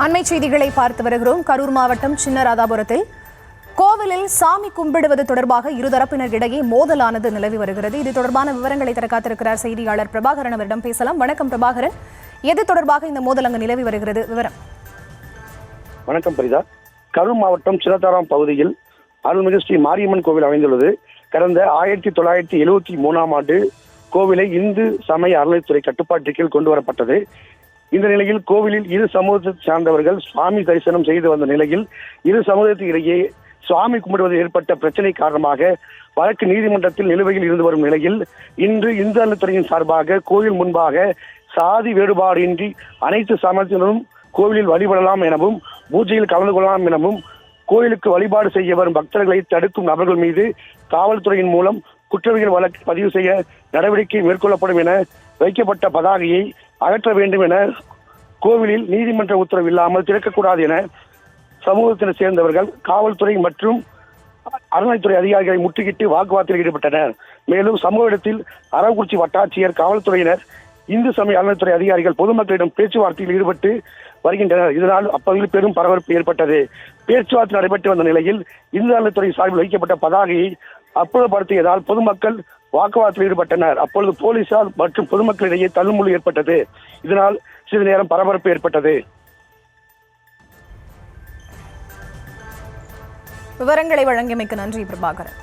அண்மை செய்திகளை பார்த்து வருகிறோம். கரூர் மாவட்டம் சின்னராதாபுரத்தில் கோவிலில் சாமி கும்பிடுவது தொடர்பாக இருதரப்பினர் இடையே மோதலானது நிலவி வருகிறது. இது தொடர்பான விவரங்களை தர காத்திருக்கிறார் செய்தியாளர் பிரபாகரன். அவரிடம் பேசலாம். வணக்கம் பிரபாகரன், எது தொடர்பாக இந்த மோதல் அங்கு நிலவி வருகிறது? விவரம். வணக்கம் பரிதா. கரூர் மாவட்டம் சின்னதாராம் பகுதியில் அருள்மிகு ஸ்ரீ மாரியம்மன் கோவில் அமைந்துள்ளது. கடந்த 1973ஆம் ஆண்டு கோவிலை இந்து சமய அறநிலைத்துறை கட்டுப்பாட்டு கீழ் கொண்டு வரப்பட்டது. இந்த நிலையில் கோவிலில் இரு சமூகத்தை சார்ந்தவர்கள் சுவாமி தரிசனம் செய்து வந்த நிலையில் இரு சமூகத்திற்கிடையே சுவாமி கும்பிடுவதில் ஏற்பட்ட பிரச்சனை காரணமாக வழக்கு நீதிமன்றத்தில் நிலுவையில் இருந்து வரும் நிலையில் இன்று இந்து அறநிலைத்துறையின் சார்பாக கோவில் முன்பாக சாதி வேறுபாடின்றி அனைத்து சமயத்தினரும் கோவிலில் வழிபடலாம் எனவும் பூஜையில் கலந்து கொள்ளலாம் எனவும் கோயிலுக்கு வழிபாடு செய்ய வரும் பக்தர்களை தடுக்கும் நபர்கள் மீது காவல்துறையின் மூலம் குற்றவியல் வழக்கு பதிவு செய்ய நடவடிக்கை மேற்கொள்ளப்படும் என வைக்கப்பட்ட பதாகையை அகற்ற வேண்டும் என கோவிலில் நீதிமன்ற உத்தரவு இல்லாமல் திறக்கக்கூடாது என சமூகத்தினர் சேர்ந்தவர்கள் காவல்துறை மற்றும் அறநிலைத்துறை அதிகாரிகளை முற்றுகிட்டு வாக்குவாதத்தில் ஈடுபட்டனர். மேலும் சமூக இடத்தில் அரவக்குறிச்சி வட்டாட்சியர், காவல்துறையினர், இந்து சமய அறநிலைத்துறை அதிகாரிகள் பொதுமக்களிடம் பேச்சுவார்த்தையில் ஈடுபட்டு வருகின்றனர். இதனால் அப்பகுதியில் பெரும் பரபரப்பு ஏற்பட்டது. பேச்சுவார்த்தை நடைபெற்று வந்த நிலையில் இந்து அறநிலைத்துறை சார்பில் வைக்கப்பட்ட பதாகையை அப்புறப்படுத்தியதால் பொதுமக்கள் வாக்குவாதத்தில் ஈடுபட்டனர். அப்பொழுது போலீசார் மற்றும் பொதுமக்களிடையே தள்ளுமுள்ளு ஏற்பட்டது. இதனால் சிறிது நேரம் பரபரப்பு ஏற்பட்டது. விவரங்களை வழங்கியமைக்கு நன்றி பிரபாகரன்.